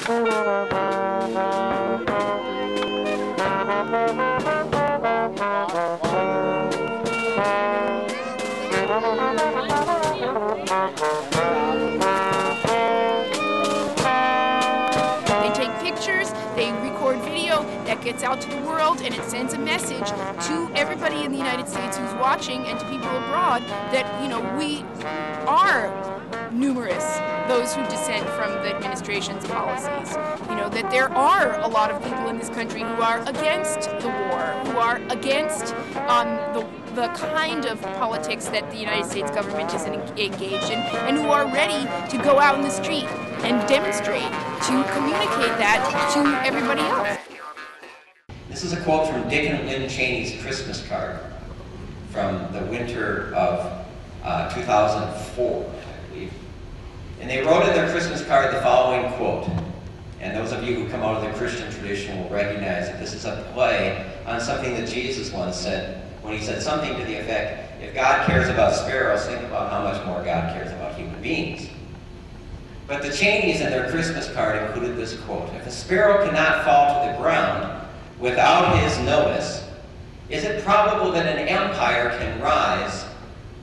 They record video that gets out to the world, and it sends a message to everybody in the United States who's watching and to people abroad that, you know, we are numerous, those who dissent from the administration's policies. You know, that there are a lot of people in this country who are against the war, who are against the kind of politics that the United States government is engaged in, and who are ready to go out in the street and demonstrate to communicate that to everybody else. This is a quote from Dick and Lynn Cheney's Christmas card from the winter of 2004, I believe. And they wrote in their Christmas card the following quote. And those of you who come out of the Christian tradition will recognize that this is a play on something that Jesus once said, when he said something to the effect, if God cares about sparrows, think about how much more God cares about human beings. But the Cheneys in their Christmas card included this quote: if a sparrow cannot fall to the ground without his notice, is it probable that an empire can rise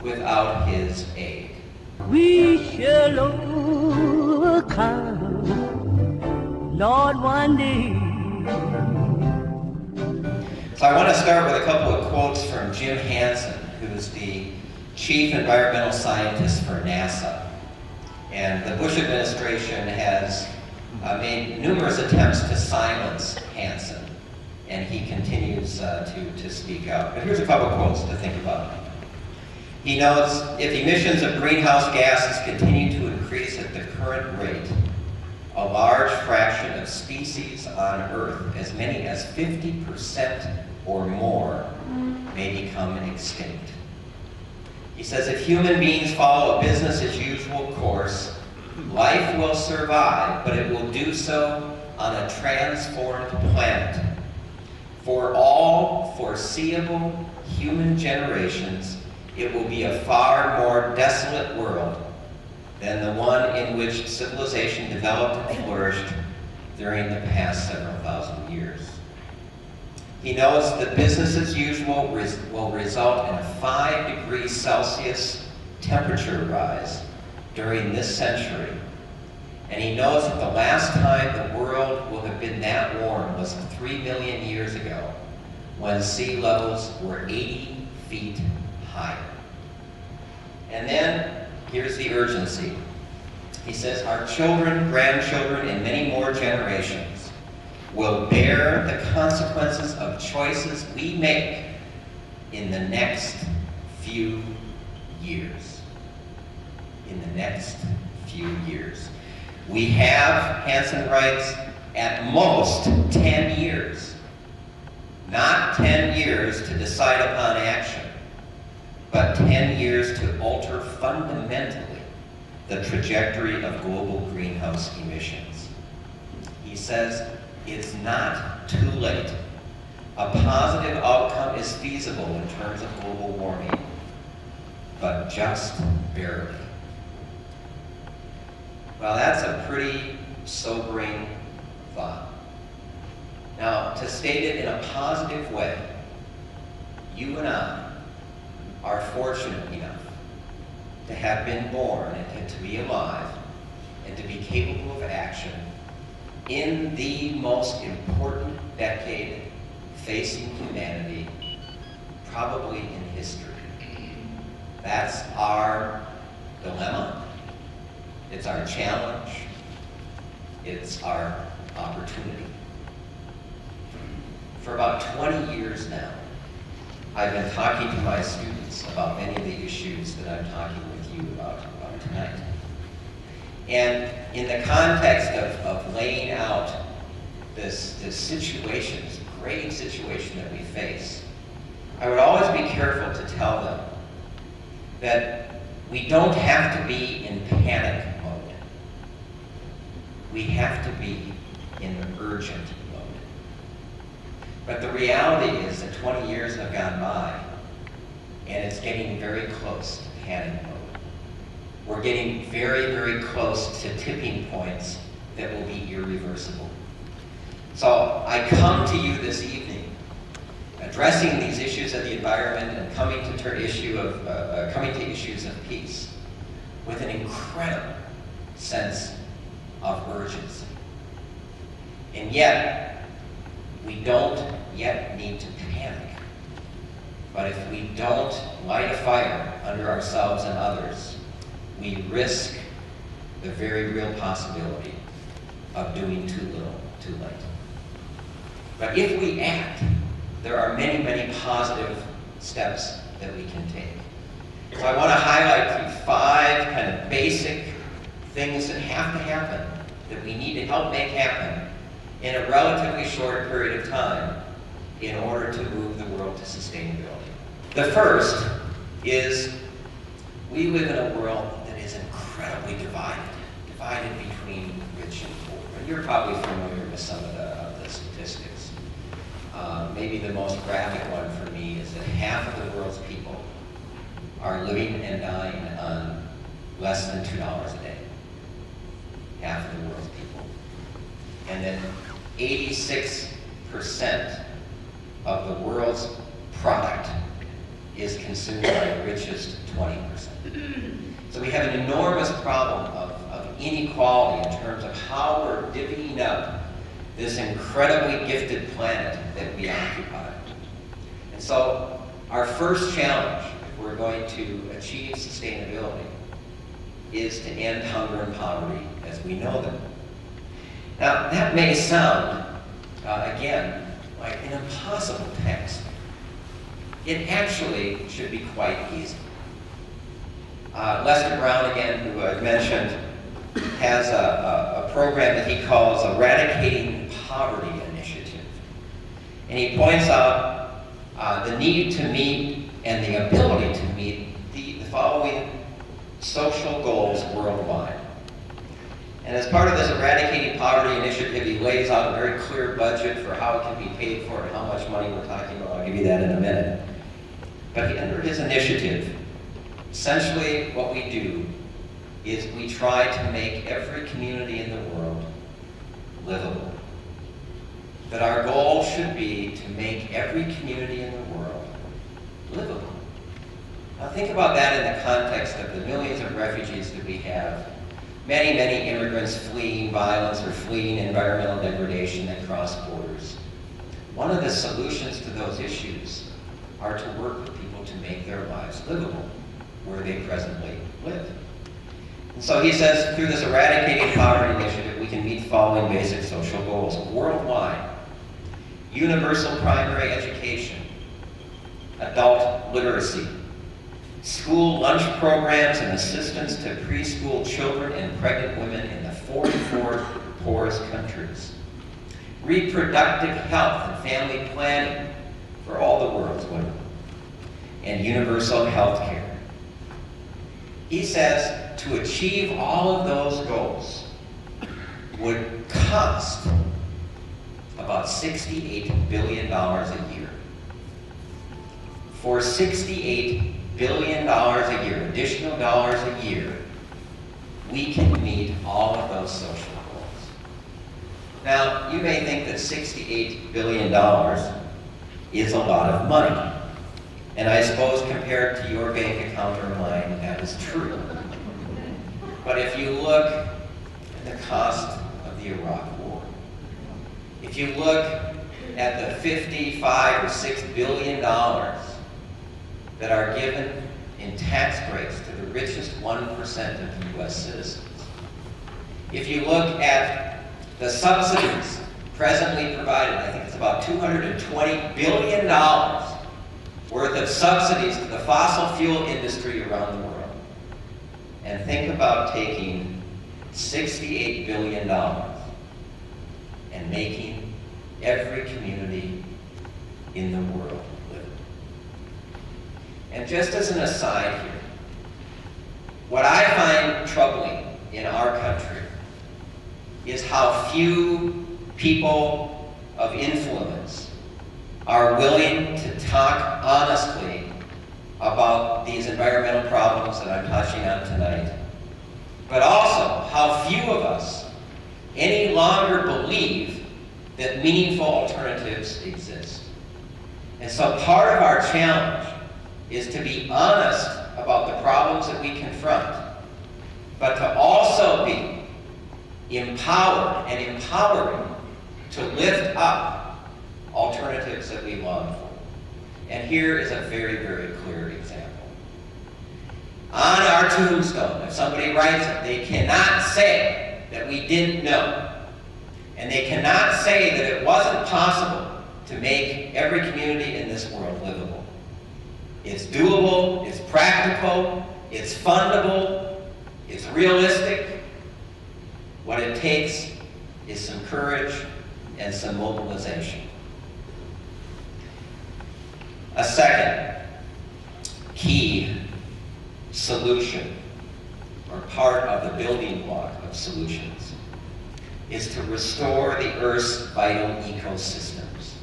without his aid? We shall overcome, Lord, one day. So I want to start with a couple of quotes from Jim Hansen, who's the chief environmental scientist for NASA. And the Bush administration has made numerous attempts to silence Hansen, and he continues to speak out. But here's a couple of quotes to think about. He notes, if emissions of greenhouse gases continue to increase at the current rate, a large fraction of species on Earth, as many as 50% or more, may become extinct. He says, if human beings follow a business as usual course, life will survive, but it will do so on a transformed planet. For all foreseeable human generations, it will be a far more desolate world than the one in which civilization developed and flourished during the past several thousand years. He notes that business as usual will result in a 5 degrees Celsius temperature rise during this century. And he knows that the last time the world will have been that warm was 3 million years ago, when sea levels were 80 feet higher. And then, here's the urgency. He says, our children, grandchildren, and many more generations will bear the consequences of choices we make in the next few years. In the next few years. We have, Hansen writes, at most 10 years. Not 10 years to decide upon action, but 10 years to alter fundamentally the trajectory of global greenhouse emissions. He says, it's not too late. A positive outcome is feasible in terms of global warming, but just barely. Well, that's a pretty sobering thought. Now, to state it in a positive way, you and I are fortunate enough to have been born and to be alive and to be capable of action in the most important decade facing humanity, probably in history. That's our dilemma, it's our challenge, it's our opportunity. For about 20 years now, I've been talking to my students about many of the issues that I'm talking with you about tonight. And in the context of laying out this situation, this grave situation that we face, I would always be careful to tell them that we don't have to be in panic mode. We have to be in urgent mode. But the reality is that 20 years have gone by, and it's getting very close to panic mode. We're getting very, very close to tipping points that will be irreversible. So I come to you this evening addressing these issues of the environment and coming to issues of peace with an incredible sense of urgency. And yet, we don't yet need to panic. But if we don't light a fire under ourselves and others, we risk the very real possibility of doing too little, too late. But if we act, there are many, many positive steps that we can take. So I want to highlight 5 kind of basic things that have to happen, that we need to help make happen in a relatively short period of time in order to move the world to sustainability. The first is we live in a world that is incredibly divided between rich and poor. And you're probably familiar with some of the statistics. Maybe the most graphic one for me is that half of the world's people are living and dying on less than $2 a day. Half of the world's people. And that 86% of the world's product is consumed by the richest 20%. So we have an enormous problem of inequality in terms of how we're divvying up this incredibly gifted planet that we occupy. And so our first challenge, if we're going to achieve sustainability, is to end hunger and poverty as we know them. Now, that may sound, again, like an impossible task. It actually should be quite easy. Lester Brown, again, who I mentioned, has a program that he calls Eradicating Poverty Initiative. And he points out the need to meet and the ability to meet the following social goals worldwide. And as part of this Eradicating Poverty Initiative, he lays out a very clear budget for how it can be paid for and how much money we're talking about. I'll give you that in a minute. But under his initiative, essentially what we do is we try to make every community in the world livable. That our goal should be to make every community in the world livable. Now think about that in the context of the millions of refugees that we have, many, many immigrants fleeing violence or fleeing environmental degradation that cross borders. One of the solutions to those issues are to work with people to make their lives livable where they presently live. And so he says, through this Eradicating Poverty Initiative, we can meet the following basic social goals worldwide: universal primary education, adult literacy, school lunch programs and assistance to preschool children and pregnant women in the 44 poorest countries, reproductive health and family planning for all the world's women, and universal health care. He says to achieve all of those goals would cost about $68 billion a year. For $68 billion a year, additional dollars a year, we can meet all of those social goals. Now, you may think that $68 billion is a lot of money. And I suppose compared to your bank account or mine, that is true. But if you look at the cost of the Iraq War, if you look at the $55 or $6 billion that are given in tax breaks to the richest 1% of U.S. citizens, if you look at the subsidies presently provided, I think it's about $220 billion worth of subsidies to the fossil fuel industry around the world. And think about taking $68 billion and making every community in the world livable. And just as an aside here, what I find troubling in our country is how few people of influence are willing to talk honestly about these environmental problems that I'm touching on tonight, but also how few of us any longer believe that meaningful alternatives exist. And so part of our challenge is to be honest about the problems that we confront, but to also be empowered and empowering to lift up alternatives that we long for. And here is a very, very clear example. On our tombstone, if somebody writes it, they cannot say that we didn't know. And they cannot say that it wasn't possible to make every community in this world livable. It's doable, it's practical, it's fundable, it's realistic. What it takes is some courage and some mobilization. A second key solution, or part of the building block of solutions, is to restore the Earth's vital ecosystems.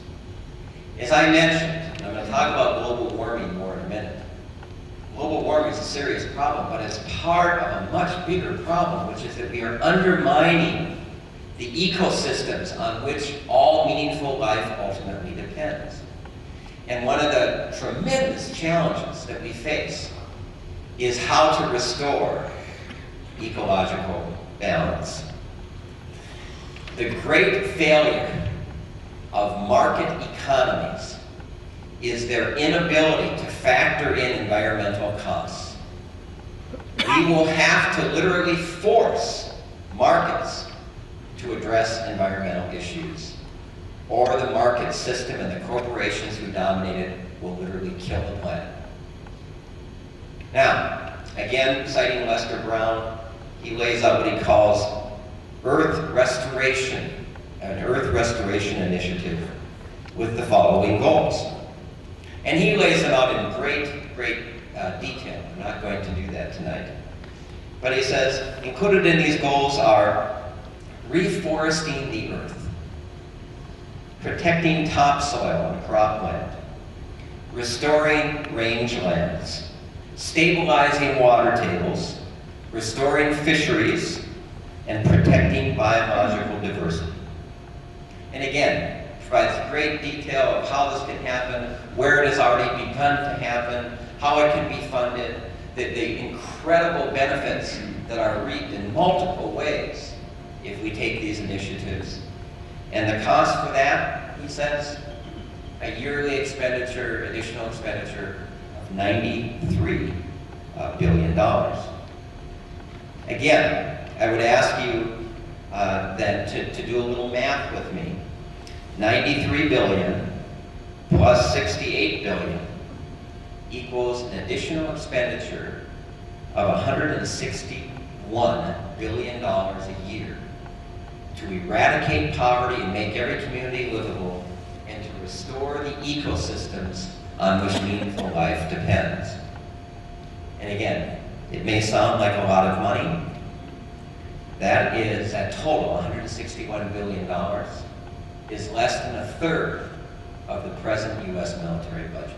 As I mentioned, and I'm going to talk about global warming more in a minute, global warming is a serious problem, but it's part of a much bigger problem, which is that we are undermining the ecosystems on which all meaningful life ultimately depends. And one of the tremendous challenges that we face is how to restore ecological balance. The great failure of market economies is their inability to factor in environmental costs. We will have to literally force markets to address environmental issues, or the market system and the corporations who dominate it will literally kill the planet. Now, again, citing Lester Brown, he lays out what he calls Earth Restoration, an Earth Restoration Initiative with the following goals. And he lays them out in great, great detail. I'm not going to do that tonight. But he says, included in these goals are reforesting the earth, protecting topsoil and cropland, restoring rangelands, stabilizing water tables, restoring fisheries, and protecting biological diversity. And again, provides great detail of how this can happen, where it has already begun to happen, how it can be funded, the incredible benefits that are reaped in multiple ways if we take these initiatives. And the cost for that, he says, a yearly expenditure, additional expenditure of $93 billion. Again, I would ask you then to do a little math with me. 93 billion plus 68 billion equals an additional expenditure of $161 billion a year to eradicate poverty and make every community livable, and to restore the ecosystems on which meaningful life depends. And again, it may sound like a lot of money. That total, $161 billion, is less than a third of the present U.S. military budget.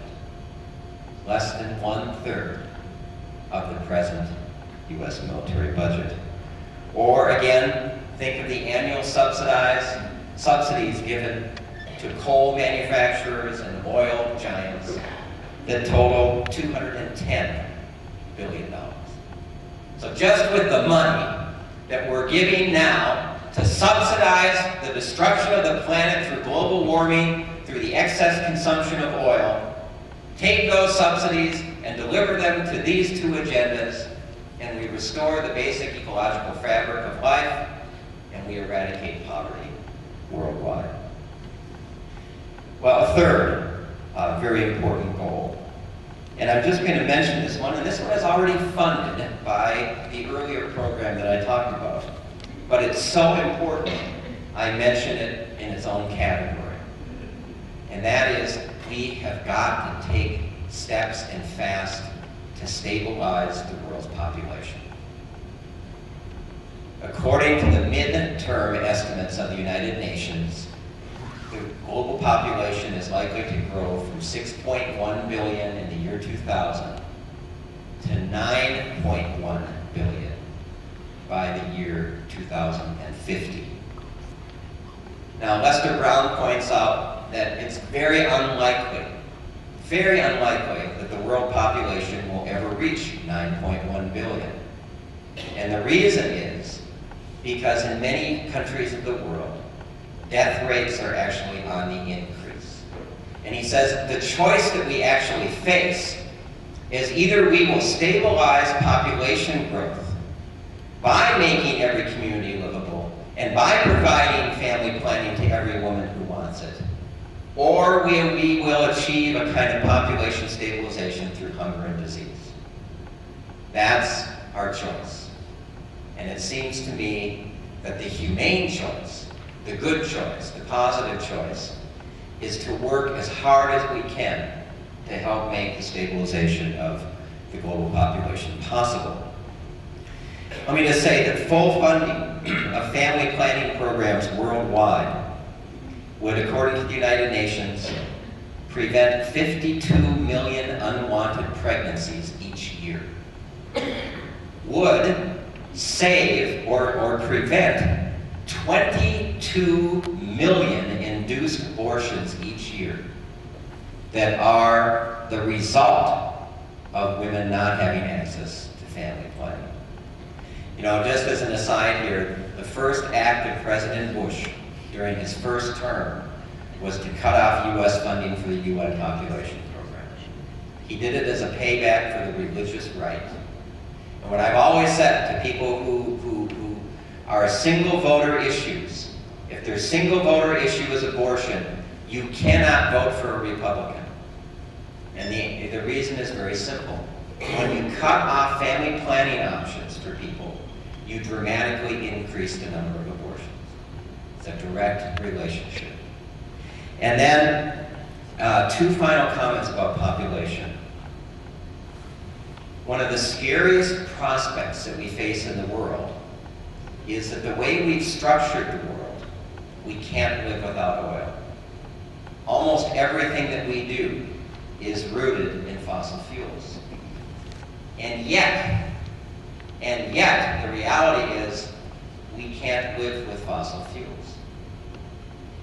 Less than 1/3 of the present U.S. military budget. Or again, think of the annual subsidies given to coal manufacturers and oil giants that total $210 billion. So just with the money that we're giving now to subsidize the destruction of the planet through global warming, through the excess consumption of oil, take those subsidies and deliver them to these two agendas, and we restore the basic ecological fabric of life, and we eradicate poverty worldwide. Well, a third very important goal, and I'm just going to mention this one, and this one is already funded by the earlier program that I talked about, but it's so important I mention it in its own category, and that is we have got to take steps and fast to stabilize the world's population. According to the mid-term estimates of the United Nations, the global population is likely to grow from 6.1 billion in the year 2000 to 9.1 billion by the year 2050. Now, Lester Brown points out that it's very unlikely that the world population will ever reach 9.1 billion. And the reason is because in many countries of the world, death rates are actually on the increase. And he says the choice that we actually face is either we will stabilize population growth by making every community livable and by providing family planning to every woman who wants it, or we will achieve a kind of population stabilization through hunger and disease. That's our choice. And it seems to me that the humane choice, the good choice, the positive choice, is to work as hard as we can to help make the stabilization of the global population possible. Let me just say that full funding of family planning programs worldwide would, according to the United Nations, prevent 52 million unwanted pregnancies each year. Would save or prevent 22 million induced abortions each year that are the result of women not having access to family planning. You know, just as an aside here, the first act of President Bush during his first term was to cut off U.S. funding for the UN population program. He did it as a payback for the religious right. And what I've always said to people who are single voter issues, if their single voter issue is abortion, you cannot vote for a Republican. And the reason is very simple. When you cut off family planning options for people, you dramatically increase the number of abortions. It's a direct relationship. And then, two final comments about population. One of the scariest prospects that we face in the world is that the way we've structured the world, we can't live without oil. Almost everything that we do is rooted in fossil fuels. And yet, the reality is we can't live with fossil fuels.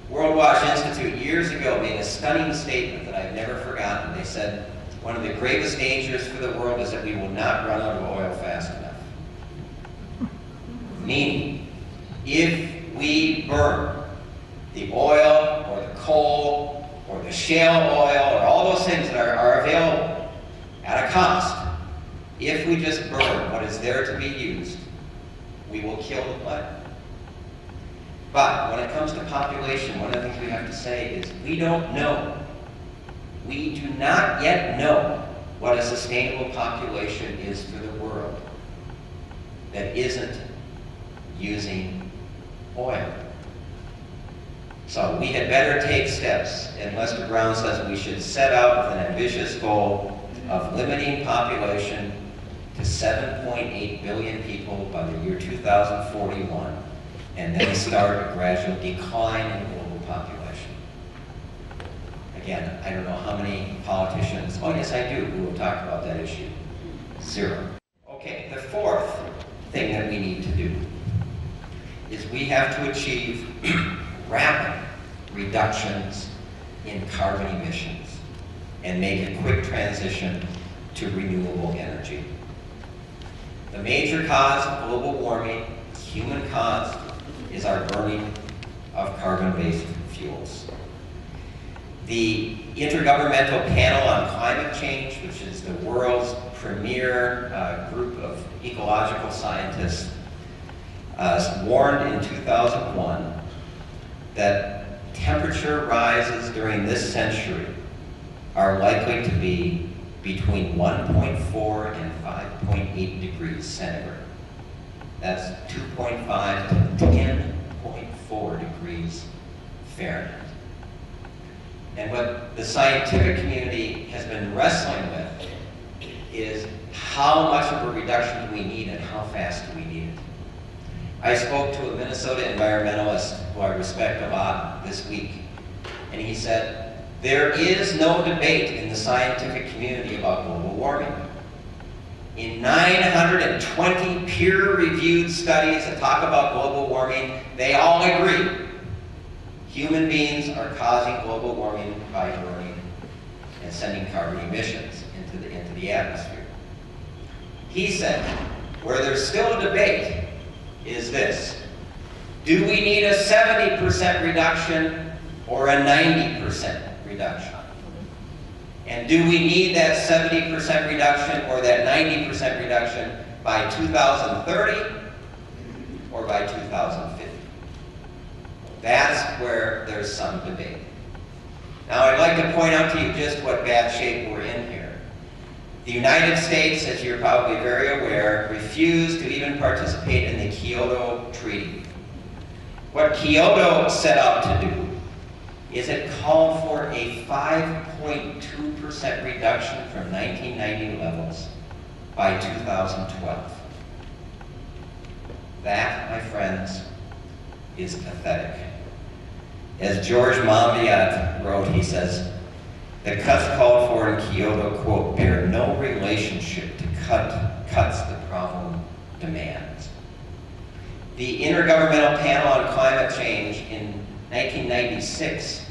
World Watch Institute years ago made a stunning statement that I've never forgotten. They said, one of the greatest dangers for the world is that we will not run out of oil fast enough. Meaning, if we burn the oil or the coal or the shale oil or all those things that are available at a cost, if we just burn what is there to be used, we will kill the planet. But when it comes to population, one of the things we have to say is we don't know. We do not yet know what a sustainable population is for the world that isn't using oil. So we had better take steps, and Lester Brown says we should set out with an ambitious goal of limiting population to 7.8 billion people by the year 2041, and then start a gradual decline in global population. Again, I don't know how many politicians, oh yes I do, who will talk about that issue. Zero. Okay, the fourth thing that we need to do is we have to achieve rapid reductions in carbon emissions and make a quick transition to renewable energy. The major cause of global warming, human caused, is our burning of carbon-based fuels. The Intergovernmental Panel on Climate Change, which is the world's premier group of ecological scientists, warned in 2001 that temperature rises during this century are likely to be between 1.4 and 5.8 degrees centigrade. That's 2.5 to 10.4 degrees Fahrenheit. And what the scientific community has been wrestling with is how much of a reduction do we need and how fast do we need it? I spoke to a Minnesota environmentalist who I respect a lot this week, and he said, there is no debate in the scientific community about global warming. In 920 peer-reviewed studies that talk about global warming, they all agree human beings are causing global warming by burning and sending carbon emissions into the atmosphere. He said, where there's still a debate is this: do we need a 70% reduction or a 90% reduction? And do we need that 70% reduction or that 90% reduction by 2030 or by 2050? That's where there's some debate. Now, I'd like to point out to you just what bad shape we're in here. The United States, as you're probably very aware, refused to even participate in the Kyoto Treaty. What Kyoto set out to do is it called for a 5.2% reduction from 1990 levels by 2012. That, my friends, is pathetic. As George Monbiot wrote, he says, the cuts called for in Kyoto, quote, bear no relationship to cuts the problem demands. The Intergovernmental Panel on Climate Change in 1996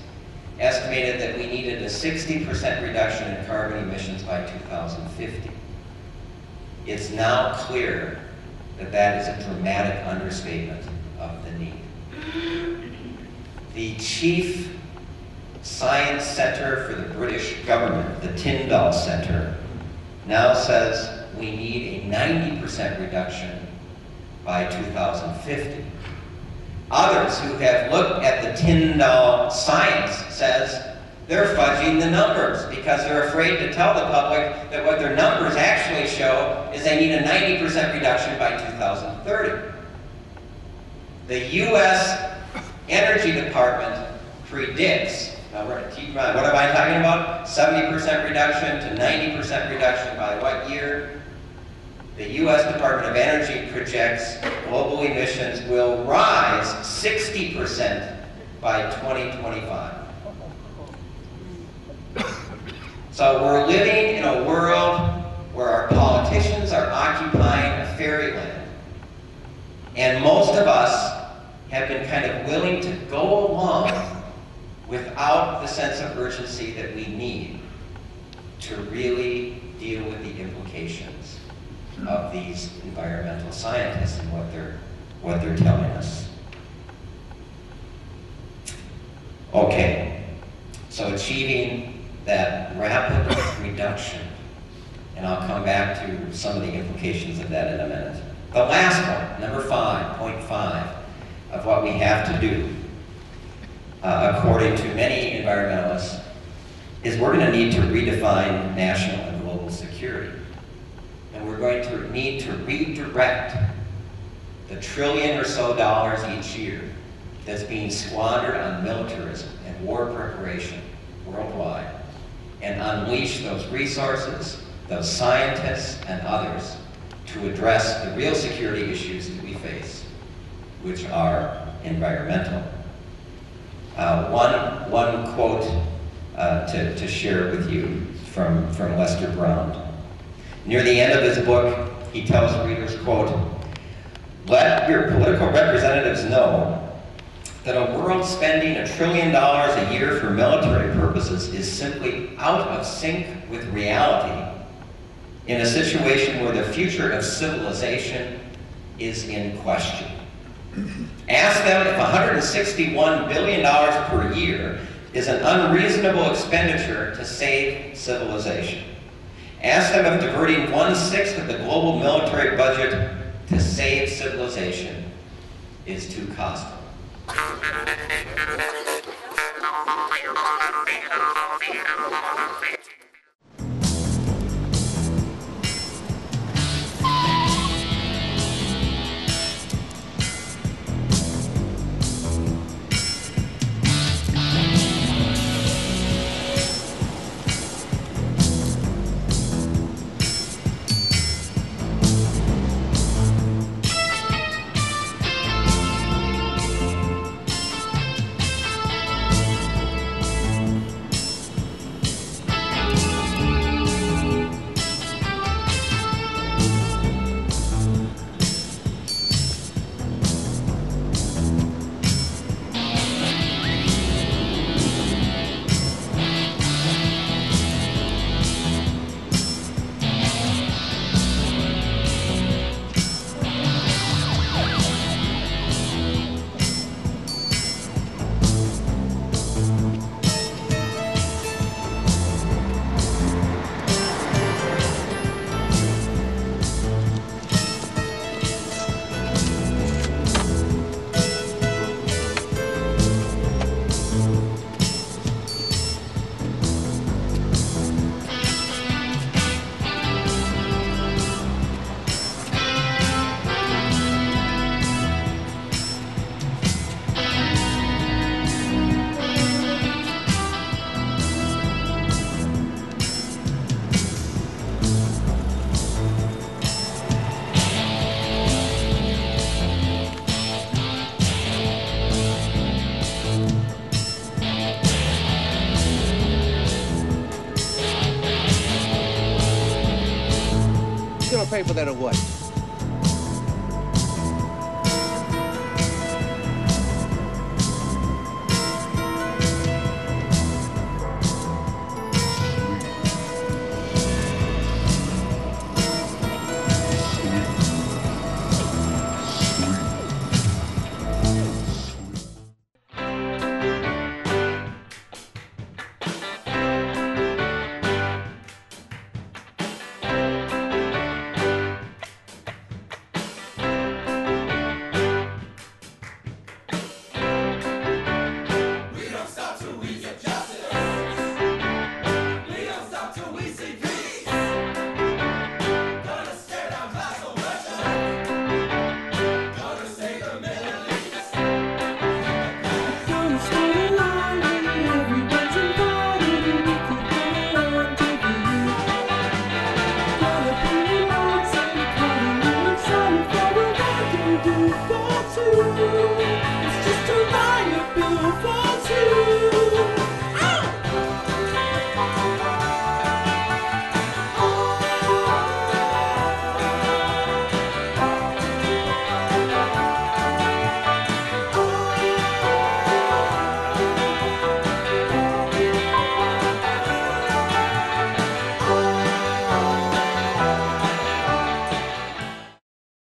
estimated that we needed a 60% reduction in carbon emissions by 2050. It's now clear that that is a dramatic understatement of the need. The chief science center for the British government, the Tyndall Center, now says we need a 90% reduction by 2050. Others who have looked at the Tyndall science says they're fudging the numbers because they're afraid to tell the public that what their numbers actually show is they need a 90% reduction by 2030. The U.S. Energy Department predicts, now what am I talking about? 70% reduction to 90% reduction by what year? The U.S. Department of Energy projects global emissions will rise 60% by 2025. So we're living in a world where our politicians are occupying a fairyland. And most of us have been kind of willing to go along without the sense of urgency that we need to really deal with the implications of these environmental scientists and what they're telling us. Okay, so achieving that rapid reduction, and I'll come back to some of the implications of that in a minute. The last one, number 5.5, of what we have to do, according to many environmentalists, is we're going to need to redefine national and global security. And we're going to need to redirect the $1 trillion or so each year that's being squandered on militarism and war preparation worldwide, and unleash those resources, those scientists and others to address the real security issues that we face, which are environmental. One quote to share with you from Lester Brown. Near the end of his book, he tells readers, quote, "Let your political representatives know that a world spending $1 trillion a year for military purposes is simply out of sync with reality in a situation where the future of civilization is in question. Ask them if $161 billion per year is an unreasonable expenditure to save civilization. Ask them if diverting 1/6 of the global military budget to save civilization is too costly." pay for that or what?